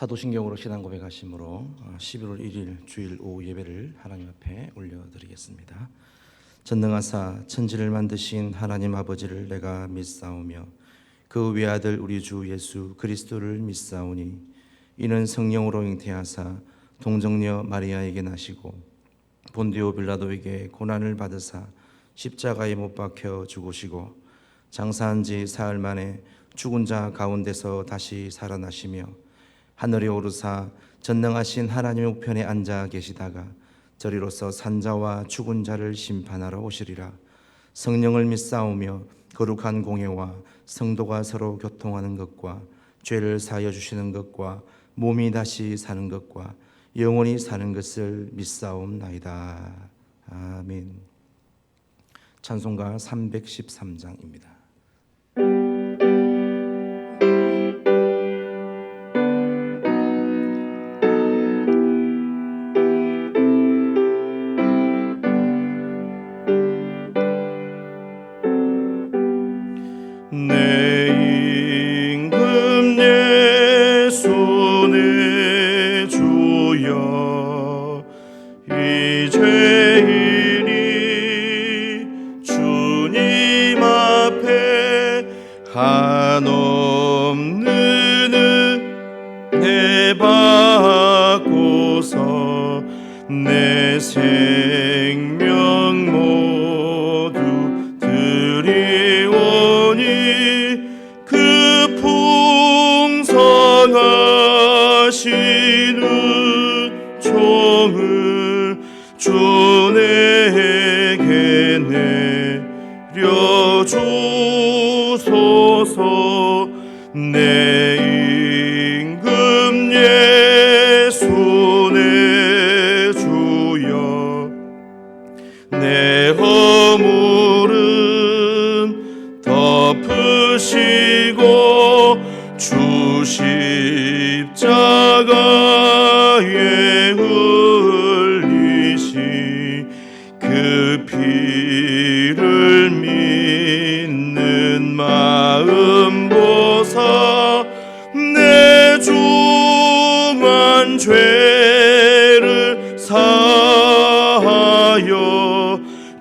사도신경으로 신앙 고백하심으로 11월 1일 주일 오후 예배를 하나님 앞에 올려드리겠습니다. 전능하사 천지를 만드신 하나님 아버지를 내가 믿사오며 그 외아들 우리 주 예수 그리스도를 믿사오니 이는 성령으로 잉태하사 동정녀 마리아에게 나시고 본디오 빌라도에게 고난을 받으사 십자가에 못 박혀 죽으시고 장사한 지 사흘 만에 죽은 자 가운데서 다시 살아나시며 하늘에 오르사 전능하신 하나님의 우편에 앉아 계시다가 저리로서 산자와 죽은 자를 심판하러 오시리라. 성령을 믿사오며 거룩한 공회와 성도가 서로 교통하는 것과 죄를 사하여 주시는 것과 몸이 다시 사는 것과 영원히 사는 것을 믿사옵나이다. 아멘. 찬송가 313장입니다. 한없는 은혜 받고서 내 생명 모두 드리오니 그 풍성하신 은총을 주 내게 내려주소서. 내 임금 예수 내 주여, 내 허물은 덮으시고 주 십자가에 흘리신 그 피를 믿는 마음 보사 내 중한 죄를 사하여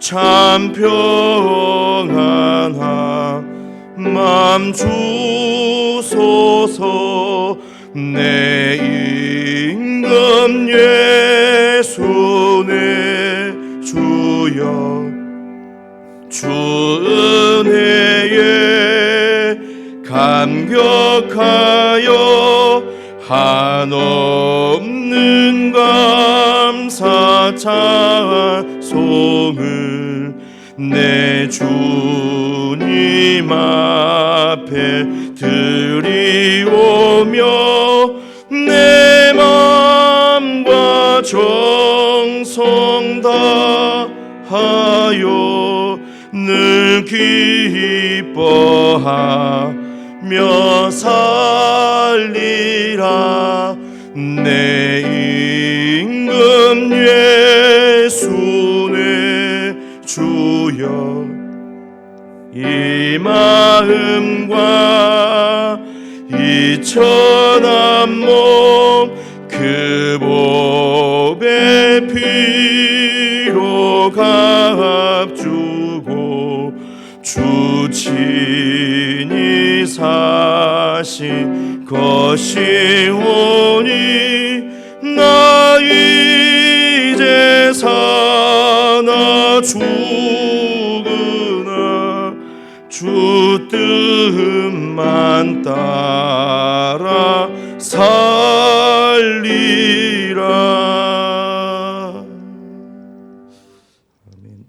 참 평안한 맘 주소서. 내 임금 예수 내 주여, 주 은혜에 감격하여 한없는 감사 찬송을 내 주님 앞에 드리오며 내 마음과 정성 다하여 늘 기뻐하며 살리라. 내 임금 예수 내 주여, 이 마음과 이 천한 몸 그 보배 피로 값주고 주 친히 사신 것이오니 나 이제 사나 죽으나 주 뜻만 따라 살리라. 아멘.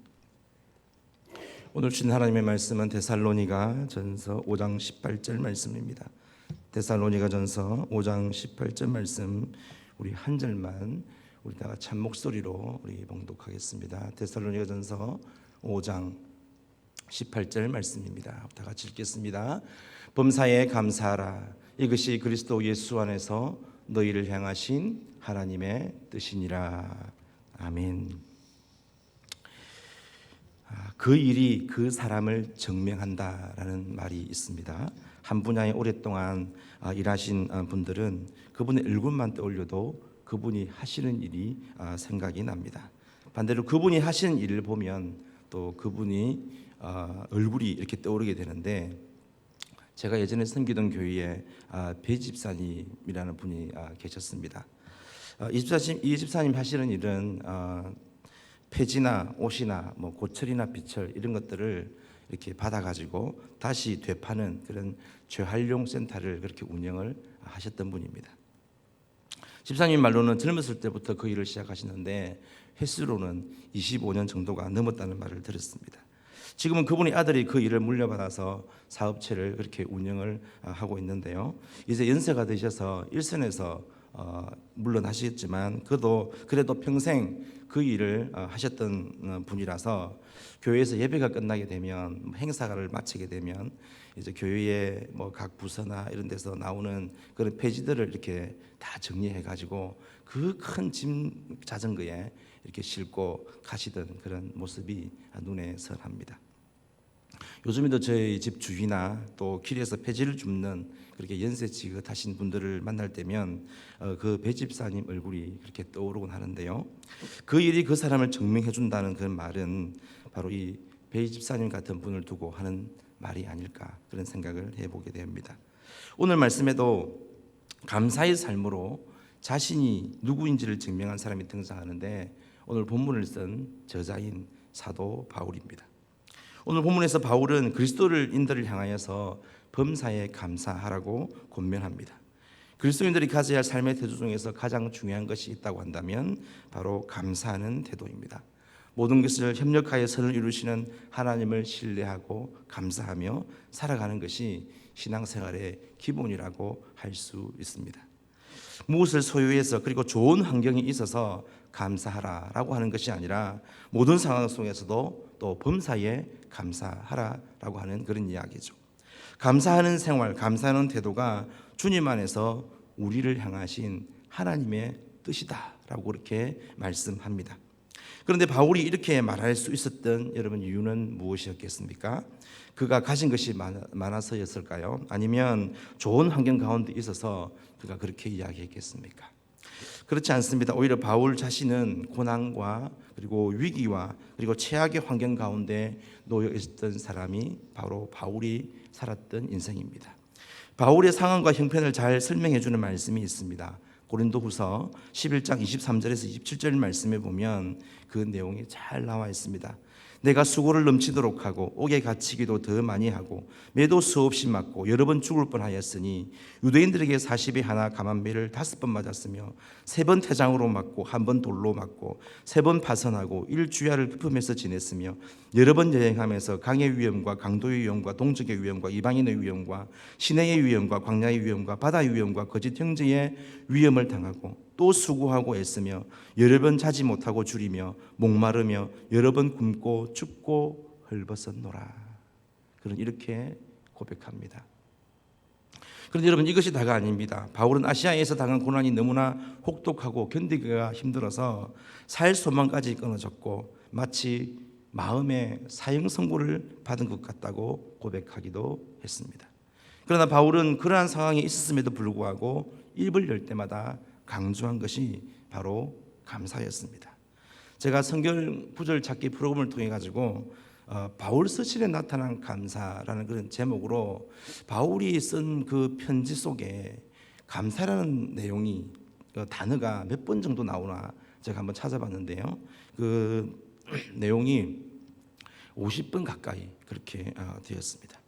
오늘 주신 하나님의 말씀은 데살로니가 전서 5장 18절 말씀입니다. 데살로니가 전서 5장 18절 말씀, 우리 한 절만 우리 다 같이 한 목소리로 우리 봉독하겠습니다. 데살로니가 전서 5장 18절 말씀입니다. 다 같이 읽겠습니다. 범사에 감사하라. 이것이 그리스도 예수 안에서 너희를 향하신 하나님의 뜻이니라. 아멘. 그 일이 그 사람을 증명한다라는 말이 있습니다. 한 분야에 오랫동안 일하신 분들은 그분의 얼굴만 떠올려도 그분이 하시는 일이 생각이 납니다. 반대로 그분이 하시는 일을 보면 또 그분이 얼굴이 이렇게 떠오르게 되는데, 제가 예전에 섬기던 교회에 배 집사님이라는 분이 계셨습니다. 이 집사님 하시는 일은 폐지나 옷이나 뭐 고철이나 비철 이런 것들을 이렇게 받아가지고 다시 되파는 그런 재활용 센터를 그렇게 운영을 하셨던 분입니다. 집사님 말로는 젊었을 때부터 그 일을 시작하시는데 횟수로는 25년 정도가 넘었다는 말을 들었습니다. 지금은 그분의 아들이 그 일을 물려받아서 사업체를 그렇게 운영을 하고 있는데요. 이제 연세가 드셔서 일선에서 물러나시겠지만 그래도 평생 그 일을 하셨던 분이라서 교회에서 예배가 끝나게 되면 행사를 마치게 되면 이제 교회의 뭐 각 부서나 이런 데서 나오는 그런 폐지들을 이렇게 다 정리해 가지고 그 큰 짐 자전거에 이렇게 싣고 가시던 그런 모습이 눈에 선합니다. 요즘에도 저희 집 주위나 또 길에서 폐지를 줍는 그렇게 연세 지긋하신 분들을 만날 때면 그 배집사님 얼굴이 그렇게 떠오르곤 하는데요. 그 일이 그 사람을 증명해 준다는 그 말은 바로 이 배집사님 같은 분을 두고 하는 말이 아닐까, 그런 생각을 해보게 됩니다. 오늘 말씀에도 감사의 삶으로 자신이 누구인지를 증명한 사람이 등장하는데, 오늘 본문을 쓴 저자인 사도 바울입니다. 오늘 본문에서 바울은 그리스도인들을 향하여서 범사에 감사하라고 권면합니다. 그리스도인들이 가져야 할 삶의 태도 중에서 가장 중요한 것이 있다고 한다면 바로 감사하는 태도입니다. 모든 것을 협력하여 선을 이루시는 하나님을 신뢰하고 감사하며 살아가는 것이 신앙생활의 기본이라고 할 수 있습니다. 무엇을 소유해서 그리고 좋은 환경이 있어서 감사하라라고 하는 것이 아니라 모든 상황 속에서도 또 범사에 감사하라라고 하는 그런 이야기죠. 감사하는 생활, 감사하는 태도가 주님 안에서 우리를 향하신 하나님의 뜻이다라고 그렇게 말씀합니다. 그런데 바울이 이렇게 말할 수 있었던 여러분 이유는 무엇이었겠습니까? 그가 가진 것이 많아서였을까요? 아니면 좋은 환경 가운데 있어서 그가 그렇게 이야기했겠습니까? 그렇지 않습니다. 오히려 바울 자신은 고난과 그리고 위기와 그리고 최악의 환경 가운데 놓여 있었던 사람이 바로 바울이 살았던 인생입니다. 바울의 상황과 형편을 잘 설명해 주는 말씀이 있습니다. 고린도후서 11장 23절에서 27절 말씀에 보면 그 내용이 잘 나와 있습니다. 내가 수고를 넘치도록 하고 옥에 갇히기도 더 많이 하고 매도 수없이 맞고 여러 번 죽을 뻔하였으니 유대인들에게 40에 하나 감한매를 5번 맞았으며 3번 태장으로 맞고 1번 돌로 맞고 3번 파선하고 일주야를 급음해서 지냈으며 여러 번 여행하면서 강의 위험과 강도의 위험과 동족의 위험과 이방인의 위험과 시내의 위험과 광야의 위험과 바다의 위험과 거짓 형제의 위험을 당하고 또 수고하고 애쓰며 여러 번 자지 못하고 줄이며 목마르며 여러 번 굶고 춥고 헐벗었노라. 그런 이렇게 고백합니다. 그런데 여러분 이것이 다가 아닙니다. 바울은 아시아에서 당한 고난이 너무나 혹독하고 견디기가 힘들어서 살 소망까지 끊어졌고 마치 마음의 사형 선고를 받은 것 같다고 고백하기도 했습니다. 그러나 바울은 그러한 상황이 있었음에도 불구하고 입을 열 때마다 강조한 것이 바로 감사였습니다. 제가 성경 구절 찾기 프로그램을 통해 가지고 바울 서신에 나타난 감사라는 그런 제목으로 바울이 쓴 그 편지 속에 감사라는 내용이 단어가 몇 번 정도 나오나 제가 한번 찾아봤는데요. 그 내용이 50번 가까이 그렇게 되었습니다.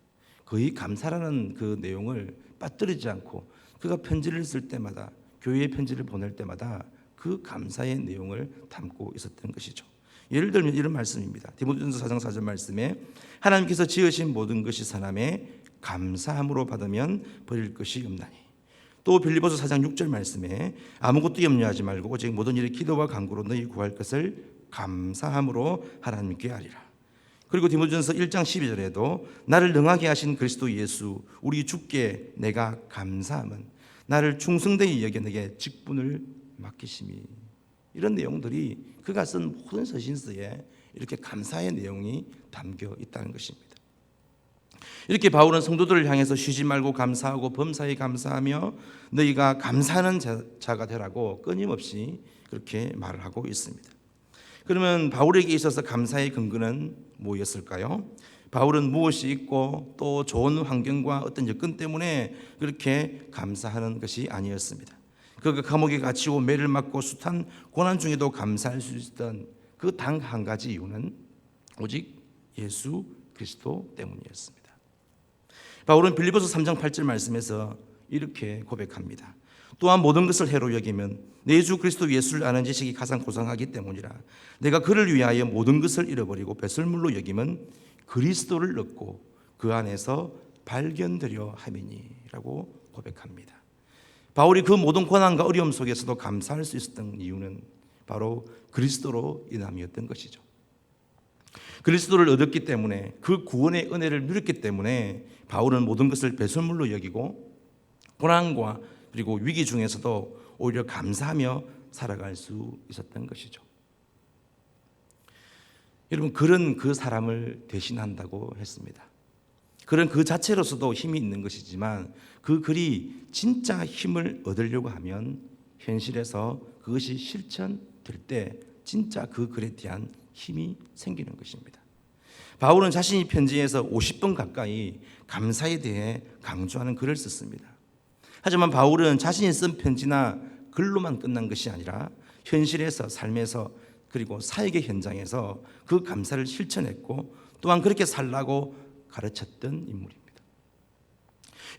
거의 감사라는 그 내용을 빠뜨리지 않고 그가 편지를 쓸 때마다 교회에 편지를 보낼 때마다 그 감사의 내용을 담고 있었던 것이죠. 예를 들면 이런 말씀입니다. 디모데전서 4장 4절 말씀에 하나님께서 지으신 모든 것이 선함에 감사함으로 받으면 버릴 것이 없나니. 또 빌립보서 4장 6절 말씀에 아무것도 염려하지 말고 오직 모든 일에 기도와 간구로 너희 구할 것을 감사함으로 하나님께 아리라. 그리고 디모데전서 1장 12절에도 나를 능하게 하신 그리스도 예수 우리 주께 내가 감사함은 나를 충성되이 여겨 내게 직분을 맡기심이. 이런 내용들이 그가 쓴 모든 서신서에 이렇게 감사의 내용이 담겨 있다는 것입니다. 이렇게 바울은 성도들을 향해서 쉬지 말고 감사하고 범사에 감사하며 너희가 감사하는 자가 되라고 끊임없이 그렇게 말을 하고 있습니다. 그러면 바울에게 있어서 감사의 근거는 뭐였을까요? 바울은 무엇이 있고 또 좋은 환경과 어떤 여건 때문에 그렇게 감사하는 것이 아니었습니다. 그가 감옥에 갇히고 매를 맞고 숱한 고난 중에도 감사할 수 있었던 그 단 한 가지 이유는 오직 예수 그리스도 때문이었습니다. 바울은 빌립보서 3장 8절 말씀에서 이렇게 고백합니다. 또한 모든 것을 해로 여기면 내 주 그리스도 예수를 아는 지식이 가장 고상하기 때문이라. 내가 그를 위하여 모든 것을 잃어버리고 배설물로 여기면 그리스도를 얻고 그 안에서 발견되려 함이니라고 고백합니다. 바울이 그 모든 고난과 어려움 속에서도 감사할 수 있었던 이유는 바로 그리스도로 인함이었던 것이죠. 그리스도를 얻었기 때문에 그 구원의 은혜를 누렸기 때문에 바울은 모든 것을 배설물로 여기고 고난과 그리고 위기 중에서도 오히려 감사하며 살아갈 수 있었던 것이죠. 여러분, 글은 그 사람을 대신한다고 했습니다. 글은 그 자체로서도 힘이 있는 것이지만 그 글이 진짜 힘을 얻으려고 하면 현실에서 그것이 실천될 때 진짜 그 글에 대한 힘이 생기는 것입니다. 바울은 자신이 편지에서 50번 가까이 감사에 대해 강조하는 글을 썼습니다. 하지만 바울은 자신이 쓴 편지나 글로만 끝난 것이 아니라 현실에서, 삶에서, 그리고 사역의 현장에서 그 감사를 실천했고 또한 그렇게 살라고 가르쳤던 인물입니다.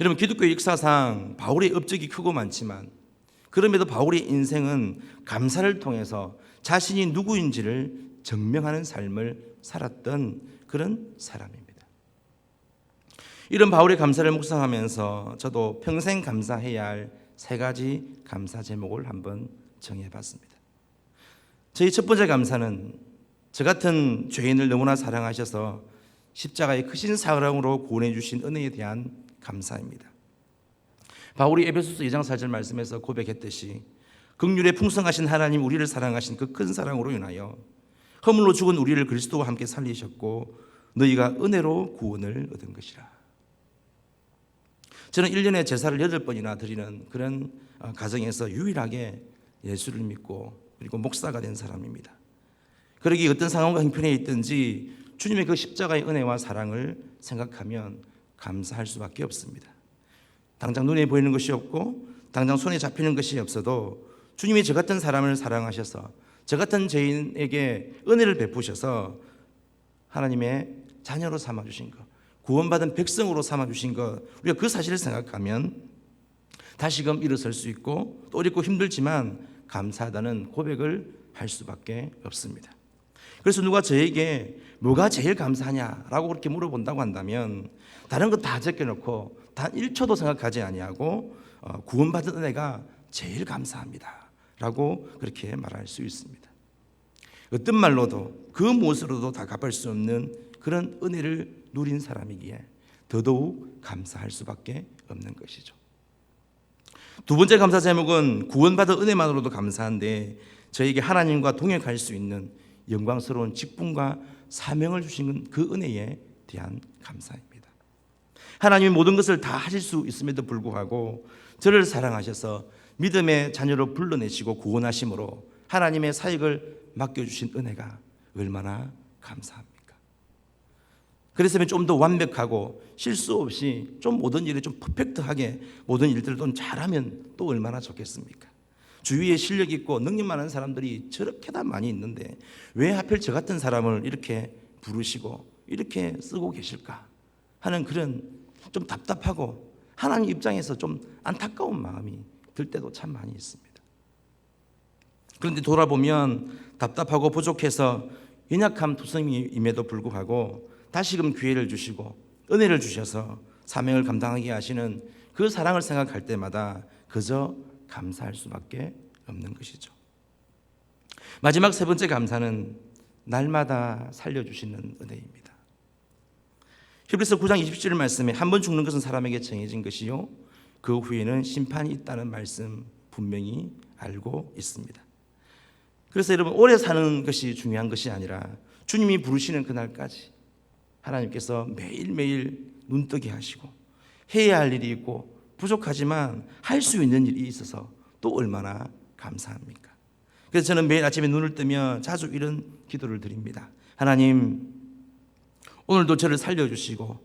여러분, 기독교 역사상 바울의 업적이 크고 많지만 그럼에도 바울의 인생은 감사를 통해서 자신이 누구인지를 증명하는 삶을 살았던 그런 사람입니다. 이런 바울의 감사를 묵상하면서 저도 평생 감사해야 할 3가지 감사 제목을 한번 정해봤습니다. 저희 첫 번째 감사는 저 같은 죄인을 너무나 사랑하셔서 십자가의 크신 사랑으로 구원해 주신 은혜에 대한 감사입니다. 바울이 에베소서 2장 4절 말씀에서 고백했듯이 긍휼에 풍성하신 하나님, 우리를 사랑하신 그 큰 사랑으로 인하여 허물로 죽은 우리를 그리스도와 함께 살리셨고 너희가 은혜로 구원을 얻은 것이라. 저는 1년에 제사를 8번이나 드리는 그런 가정에서 유일하게 예수를 믿고 그리고 목사가 된 사람입니다. 그러기에 어떤 상황과 형편에 있든지 주님의 그 십자가의 은혜와 사랑을 생각하면 감사할 수밖에 없습니다. 당장 눈에 보이는 것이 없고 당장 손에 잡히는 것이 없어도 주님이 저 같은 사람을 사랑하셔서 저 같은 죄인에게 은혜를 베푸셔서 하나님의 자녀로 삼아주신 것, 구원받은 백성으로 삼아주신 것, 우리가 그 사실을 생각하면 다시금 일어설 수 있고 또 어렵고 힘들지만 감사하다는 고백을 할 수밖에 없습니다. 그래서 누가 저에게 뭐가 제일 감사하냐라고 그렇게 물어본다고 한다면 다른 거 다 제껴놓고 단 1초도 생각하지 아니하고 구원받은 은혜가 제일 감사합니다 라고 그렇게 말할 수 있습니다. 어떤 말로도 그 무엇으로도 다 갚을 수 없는 그런 은혜를 누린 사람이기에 더더욱 감사할 수밖에 없는 것이죠. 두 번째 감사 제목은 구원받은 은혜만으로도 감사한데 저에게 하나님과 동역할 수 있는 영광스러운 직분과 사명을 주신 그 은혜에 대한 감사입니다. 하나님이 모든 것을 다 하실 수 있음에도 불구하고 저를 사랑하셔서 믿음의 자녀로 불러내시고 구원하심으로 하나님의 사역을 맡겨주신 은혜가 얼마나 감사합니까? 그랬으면 좀 더 완벽하고 실수 없이 좀 모든 일을 좀 퍼펙트하게 모든 일들을 좀 잘하면 또 얼마나 좋겠습니까? 주위에 실력 있고 능력 많은 사람들이 저렇게 다 많이 있는데 왜 하필 저 같은 사람을 이렇게 부르시고 이렇게 쓰고 계실까 하는 그런 좀 답답하고 하나님 입장에서 좀 안타까운 마음이 들 때도 참 많이 있습니다. 그런데 돌아보면 답답하고 부족해서 연약함 투성임에도 불구하고 다시금 기회를 주시고 은혜를 주셔서 사명을 감당하게 하시는 그 사랑을 생각할 때마다 그저 감사할 수밖에 없는 것이죠. 마지막 3번째 감사는 날마다 살려주시는 은혜입니다. 히브리서 9장 27절 말씀에 한 번 죽는 것은 사람에게 정해진 것이요 그 후에는 심판이 있다는 말씀 분명히 알고 있습니다. 그래서 여러분, 오래 사는 것이 중요한 것이 아니라 주님이 부르시는 그날까지 하나님께서 매일매일 눈뜨게 하시고 해야 할 일이 있고 부족하지만 할 수 있는 일이 있어서 또 얼마나 감사합니까? 그래서 저는 매일 아침에 눈을 뜨면 자주 이런 기도를 드립니다. 하나님, 오늘도 저를 살려주시고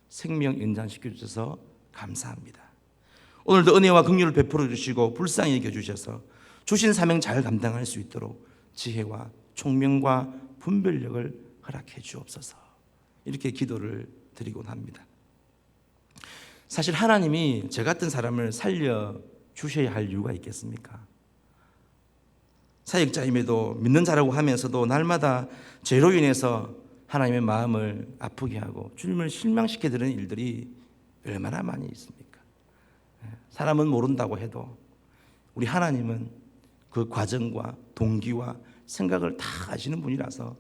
생명 연장시켜 주셔서 감사합니다. 오늘도 은혜와 긍휼을 베풀어 주시고 불쌍히 여겨주셔서 주신 사명 잘 감당할 수 있도록 지혜와 총명과 분별력을 허락해 주옵소서. 이렇게 기도를 드리곤 합니다. 사실 하나님이 저 같은 사람을 살려주셔야 할 이유가 있겠습니까? 사역자임에도 믿는 자라고 하면서도 날마다 죄로 인해서 하나님의 마음을 아프게 하고 주님을 실망시켜 드리는 일들이 얼마나 많이 있습니까? 사람은 모른다고 해도 우리 하나님은 그 과정과 동기와 생각을 다 아시는 분이라서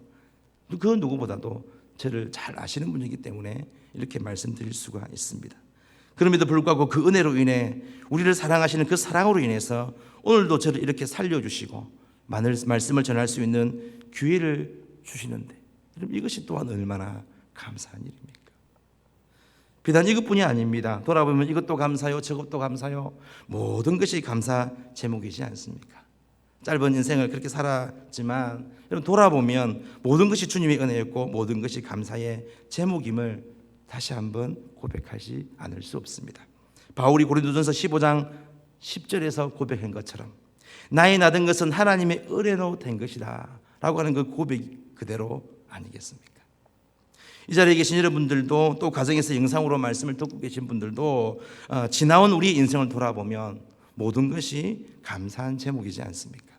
그 누구보다도 저를 잘 아시는 분이기 때문에 이렇게 말씀드릴 수가 있습니다. 그럼에도 불구하고 그 은혜로 인해 우리를 사랑하시는 그 사랑으로 인해서 오늘도 저를 이렇게 살려주시고 말씀을 전할 수 있는 기회를 주시는데, 여러분, 이것이 또한 얼마나 감사한 일입니까? 비단 이것뿐이 아닙니다. 돌아보면 이것도 감사요, 저것도 감사요, 모든 것이 감사 제목이지 않습니까? 짧은 인생을 그렇게 살았지만 여러분, 돌아보면 모든 것이 주님의 은혜였고 모든 것이 감사의 제목임을 다시 한번 고백하지 않을 수 없습니다. 바울이 고린도전서 15장 10절에서 고백한 것처럼 나의 나된 것은 하나님의 은혜로 된 것이다 라고 하는 그 고백 그대로 아니겠습니까? 이 자리에 계신 여러분들도, 또 가정에서 영상으로 말씀을 듣고 계신 분들도 지나온 우리 인생을 돌아보면 모든 것이 감사한 제목이지 않습니까?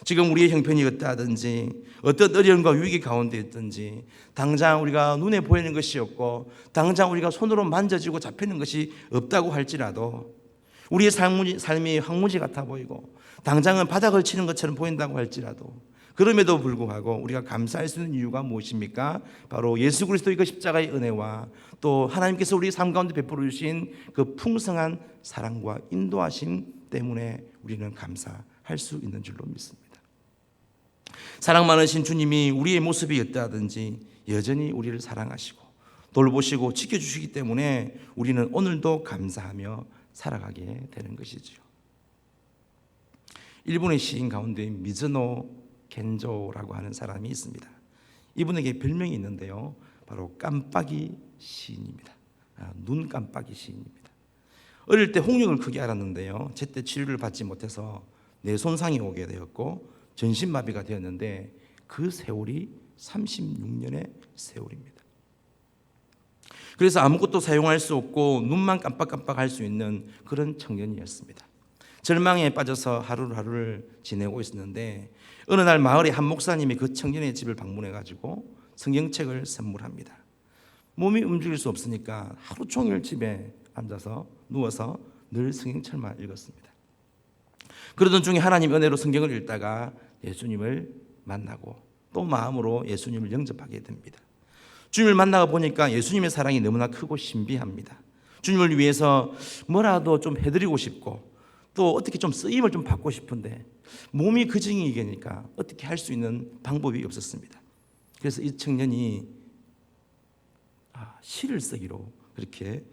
지금 우리의 형편이 어떠하든지 어떤 어려움과 위기 가운데 있든지 당장 우리가 눈에 보이는 것이 없고 당장 우리가 손으로 만져지고 잡히는 것이 없다고 할지라도 우리의 삶이 황무지 같아 보이고 당장은 바닥을 치는 것처럼 보인다고 할지라도 그럼에도 불구하고 우리가 감사할 수 있는 이유가 무엇입니까? 바로 예수 그리스도의 그 십자가의 은혜와 또 하나님께서 우리 삶 가운데 베풀어 주신 그 풍성한 사랑과 인도하심 때문에 우리는 감사할 수 있는 줄로 믿습니다. 사랑 많으신 주님이 우리의 모습이 어떠하든지 여전히 우리를 사랑하시고 돌보시고 지켜주시기 때문에 우리는 오늘도 감사하며 살아가게 되는 것이지요. 일본의 시인 가운데 미즈노 겐조라고 하는 사람이 있습니다. 이분에게 별명이 있는데요, 바로 깜빡이 시인입니다. 눈 깜빡이 시인입니다. 어릴 때 홍역을 크게 앓았는데요, 제때 치료를 받지 못해서 뇌 손상이 오게 되었고 전신마비가 되었는데 그 세월이 36년의 세월입니다. 그래서 아무것도 사용할 수 없고 눈만 깜빡깜빡할 수 있는 그런 청년이었습니다. 절망에 빠져서 하루하루를 지내고 있었는데 어느 날 마을의 한 목사님이 그 청년의 집을 방문해가지고 성경책을 선물합니다. 몸이 움직일 수 없으니까 하루 종일 집에 앉아서 누워서 늘 성경책만 읽었습니다. 그러던 중에 하나님 은혜로 성경을 읽다가 예수님을 만나고 또 마음으로 예수님을 영접하게 됩니다. 주님을 만나고 보니까 예수님의 사랑이 너무나 크고 신비합니다. 주님을 위해서 뭐라도 좀 해드리고 싶고 또 어떻게 좀 쓰임을 좀 받고 싶은데 몸이 그 징이니까 어떻게 할 수 있는 방법이 없었습니다. 그래서 이 청년이 시를 쓰기로 그렇게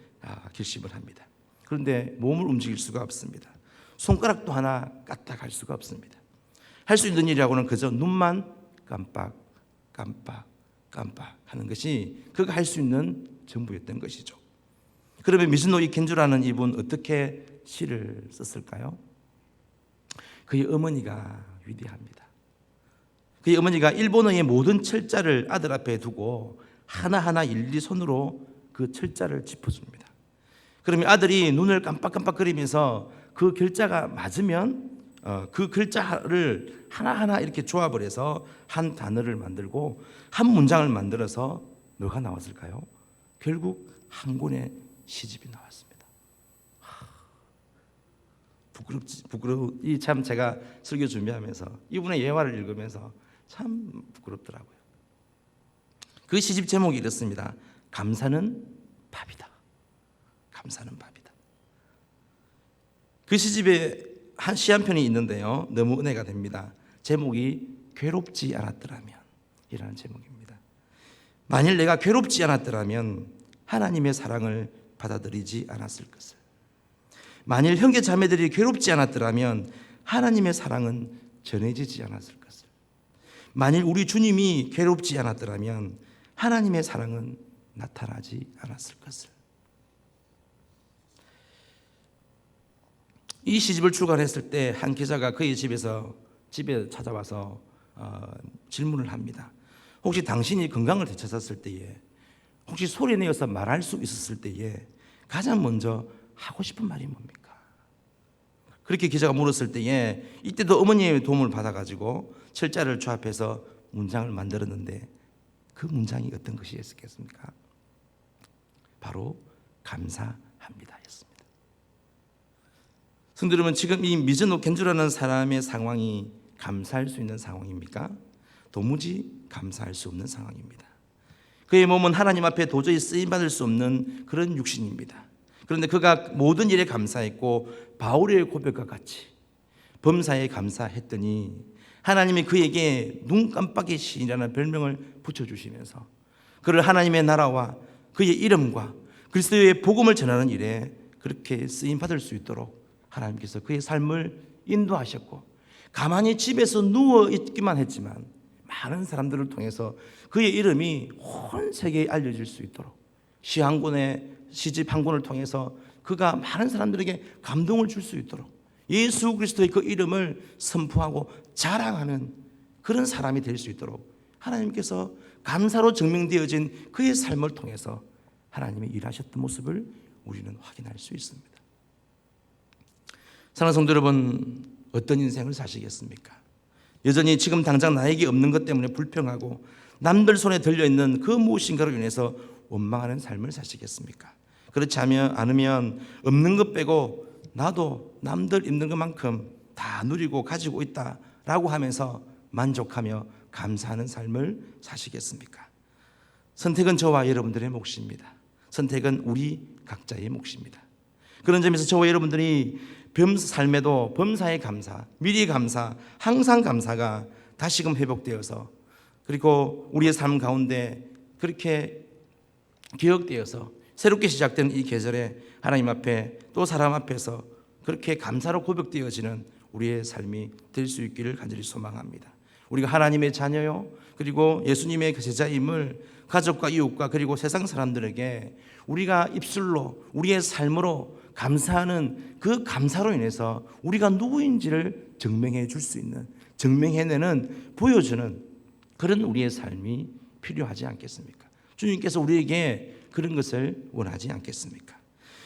결심을 합니다. 그런데 몸을 움직일 수가 없습니다. 손가락도 하나 까딱할 수가 없습니다. 할 수 있는 일이라고는 그저 눈만 깜빡 하는 것이 그가 할 수 있는 전부였던 것이죠. 그러면 미즈노 겐조라는 이분 어떻게 시를 썼을까요? 그의 어머니가 위대합니다. 그의 어머니가 일본어의 모든 철자를 아들 앞에 두고 하나하나 일일이 손으로 그 철자를 짚어줍니다. 그러면 아들이 눈을 깜빡깜빡거리면서 그 글자가 맞으면 그 글자를 하나하나 이렇게 조합을 해서 한 단어를 만들고 한 문장을 만들어서 뭐가 나왔을까요? 결국 한 권의 시집이 나왔습니다. 이 참 제가 설교 준비하면서 이분의 예화를 읽으면서 참 부끄럽더라고요. 그 시집 제목이 이렇습니다. 감사는 밥이다. 감사는 밥이다. 그 시집에 시 한 편이 있는데요, 너무 은혜가 됩니다. 제목이 괴롭지 않았더라면 이라는 제목입니다. 만일 내가 괴롭지 않았더라면 하나님의 사랑을 받아들이지 않았을 것을, 만일 형제 자매들이 괴롭지 않았더라면 하나님의 사랑은 전해지지 않았을 것을, 만일 우리 주님이 괴롭지 않았더라면 하나님의 사랑은 나타나지 않았을 것을. 이 시집을 출간했을 때 한 기자가 그의 집에 찾아와서 질문을 합니다. 혹시 당신이 건강을 되찾았을 때에, 혹시 소리내어서 말할 수 있었을 때에 가장 먼저 하고 싶은 말이 뭡니까? 그렇게 기자가 물었을 때에 이때도 어머니의 도움을 받아가지고 철자를 조합해서 문장을 만들었는데 그 문장이 어떤 것이었겠습니까? 바로 감사합니다 였습니다. 성도 여러분, 지금 이 미즈노 겐조라는 사람의 상황이 감사할 수 있는 상황입니까? 도무지 감사할 수 없는 상황입니다. 그의 몸은 하나님 앞에 도저히 쓰임받을 수 없는 그런 육신입니다. 그런데 그가 모든 일에 감사했고 바울의 고백과 같이 범사에 감사했더니 하나님이 그에게 눈 깜빡이 시인이라는 별명을 붙여주시면서 그를 하나님의 나라와 그의 이름과 그리스도의 복음을 전하는 일에 그렇게 쓰임받을 수 있도록 하나님께서 그의 삶을 인도하셨고, 가만히 집에서 누워있기만 했지만 많은 사람들을 통해서 그의 이름이 온 세계에 알려질 수 있도록 시집 한 권을 통해서 그가 많은 사람들에게 감동을 줄 수 있도록 예수 그리스도의 그 이름을 선포하고 자랑하는 그런 사람이 될 수 있도록 하나님께서 감사로 증명되어진 그의 삶을 통해서 하나님이 일하셨던 모습을 우리는 확인할 수 있습니다. 사랑하는 성도 여러분, 어떤 인생을 사시겠습니까? 여전히 지금 당장 나에게 없는 것 때문에 불평하고 남들 손에 들려있는 그 무엇인가로 인해서 원망하는 삶을 사시겠습니까? 그렇지 않으면 없는 것 빼고 나도 남들 있는 것만큼 다 누리고 가지고 있다라고 하면서 만족하며 감사하는 삶을 사시겠습니까? 선택은 저와 여러분들의 몫입니다. 선택은 우리 각자의 몫입니다. 그런 점에서 저와 여러분들이 삶에도 범사의 감사, 미리 감사, 항상 감사가 다시금 회복되어서, 그리고 우리의 삶 가운데 그렇게 기억되어서 새롭게 시작된 이 계절에 하나님 앞에 또 사람 앞에서 그렇게 감사로 고백되어지는 우리의 삶이 될 수 있기를 간절히 소망합니다. 우리가 하나님의 자녀요, 그리고 예수님의 제자임을 가족과 이웃과 그리고 세상 사람들에게 우리가 입술로, 우리의 삶으로 감사하는 그 감사로 인해서 우리가 누구인지를 증명해 줄 수 있는, 증명해내는, 보여주는 그런 우리의 삶이 필요하지 않겠습니까? 주님께서 우리에게 그런 것을 원하지 않겠습니까?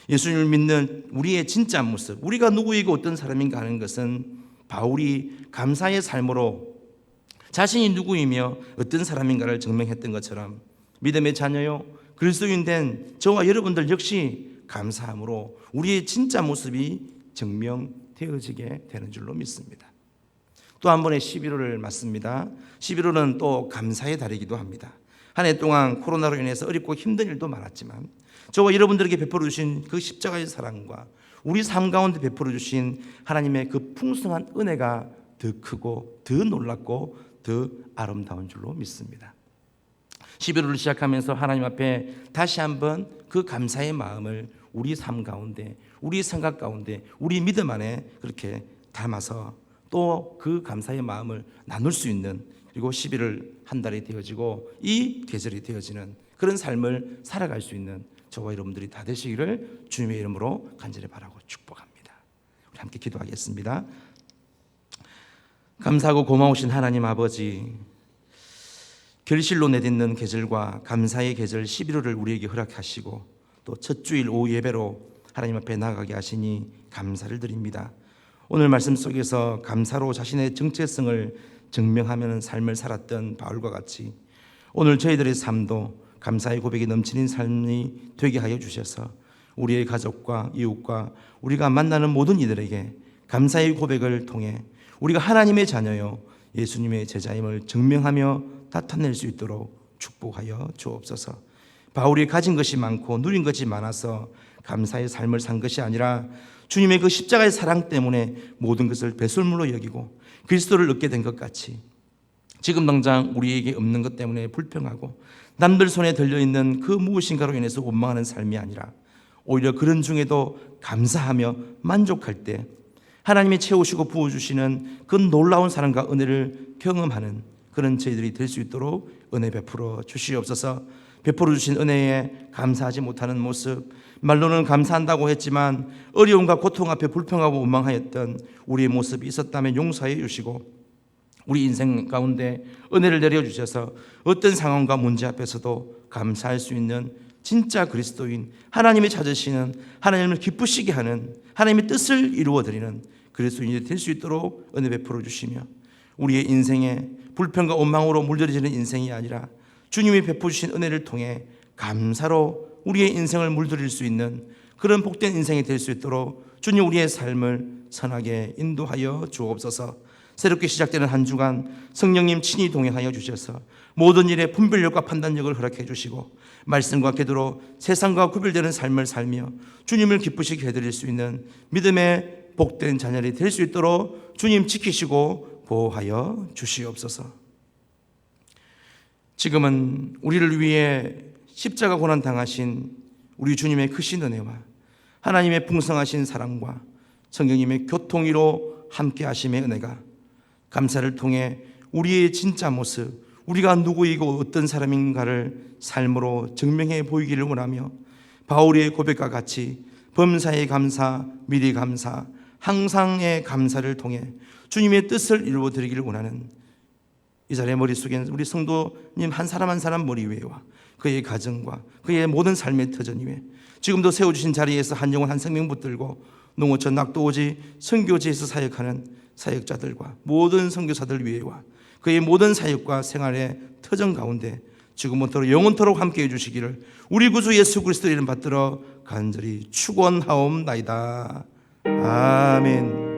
예수님을 믿는 우리의 진짜 모습, 우리가 누구이고 어떤 사람인가 하는 것은 바울이 감사의 삶으로 자신이 누구이며 어떤 사람인가를 증명했던 것처럼 믿음의 자녀요, 그리스도인 된 저와 여러분들 역시 감사함으로 우리의 진짜 모습이 증명되어지게 되는 줄로 믿습니다. 또 한 번의 11월을 맞습니다. 11월은 또 감사의 달이기도 합니다. 한 해 동안 코로나로 인해서 어렵고 힘든 일도 많았지만 저와 여러분들에게 베풀어 주신 그 십자가의 사랑과 우리 삶 가운데 베풀어 주신 하나님의 그 풍성한 은혜가 더 크고 더 놀랍고 더 아름다운 줄로 믿습니다. 11월을 시작하면서 하나님 앞에 다시 한번 그 감사의 마음을 우리 삶 가운데, 우리 생각 가운데, 우리 믿음 안에 그렇게 담아서 또 그 감사의 마음을 나눌 수 있는, 그리고 11월 한 달이 되어지고 이 계절이 되어지는 그런 삶을 살아갈 수 있는 저와 여러분들이 다 되시기를 주님의 이름으로 간절히 바라고 축복합니다. 우리 함께 기도하겠습니다. 감사하고 고마우신 하나님 아버지, 결실로 내딛는 계절과 감사의 계절 11월을 우리에게 허락하시고 또 첫 주일 오후 예배로 하나님 앞에 나아가게 하시니 감사를 드립니다. 오늘 말씀 속에서 감사로 자신의 정체성을 증명하는 삶을 살았던 바울과 같이 오늘 저희들의 삶도 감사의 고백이 넘치는 삶이 되게 하여 주셔서 우리의 가족과 이웃과 우리가 만나는 모든 이들에게 감사의 고백을 통해 우리가 하나님의 자녀요 예수님의 제자임을 증명하며 나타낼 수 있도록 축복하여 주옵소서. 바울이 가진 것이 많고 누린 것이 많아서 감사의 삶을 산 것이 아니라 주님의 그 십자가의 사랑 때문에 모든 것을 배설물로 여기고 그리스도를 얻게 된 것 같이 지금 당장 우리에게 없는 것 때문에 불평하고 남들 손에 들려있는 그 무엇인가로 인해서 원망하는 삶이 아니라 오히려 그런 중에도 감사하며 만족할 때 하나님이 채우시고 부어주시는 그 놀라운 사랑과 은혜를 경험하는 그런 저희들이 될 수 있도록 은혜 베풀어 주시옵소서. 베풀어 주신 은혜에 감사하지 못하는 모습, 말로는 감사한다고 했지만 어려움과 고통 앞에 불평하고 원망하였던 우리의 모습이 있었다면 용서해 주시고 우리 인생 가운데 은혜를 내려주셔서 어떤 상황과 문제 앞에서도 감사할 수 있는 진짜 그리스도인, 하나님이 찾으시는, 하나님을 기쁘시게 하는, 하나님의 뜻을 이루어드리는 그리스도인이 될 수 있도록 은혜 베풀어 주시며 우리의 인생에 불평과 원망으로 물들여지는 인생이 아니라 주님이 베풀어 주신 은혜를 통해 감사로 우리의 인생을 물들일 수 있는 그런 복된 인생이 될 수 있도록 주님 우리의 삶을 선하게 인도하여 주옵소서. 새롭게 시작되는 한 주간 성령님 친히 동행하여 주셔서 모든 일에 분별력과 판단력을 허락해 주시고 말씀과 기도로 세상과 구별되는 삶을 살며 주님을 기쁘시게 해드릴 수 있는 믿음의 복된 자녀들이 될 수 있도록 주님 지키시고 보호하여 주시옵소서. 지금은 우리를 위해 십자가 고난 당하신 우리 주님의 크신 은혜와 하나님의 풍성하신 사랑과 성령님의 교통이로 함께 하심의 은혜가 감사를 통해 우리의 진짜 모습, 우리가 누구이고 어떤 사람인가를 삶으로 증명해 보이기를 원하며 바울의 고백과 같이 범사의 감사, 미리 감사, 항상의 감사를 통해 주님의 뜻을 이루어드리기를 원하는 이 자리의 머릿속에는 우리 성도님 한 사람 한 사람 머리 위에와 그의 가정과 그의 모든 삶의 터전 위에 지금도 세워주신 자리에서 한 영혼 한 생명 붙들고 농어촌 낙도오지 선교지에서 사역하는 사역자들과 모든 선교사들 위에와 그의 모든 사역과 생활의 터전 가운데 지금부터 영원토록 함께해 주시기를 우리 구주 예수 그리스도 이름 받들어 간절히 축원하옵나이다. 아멘.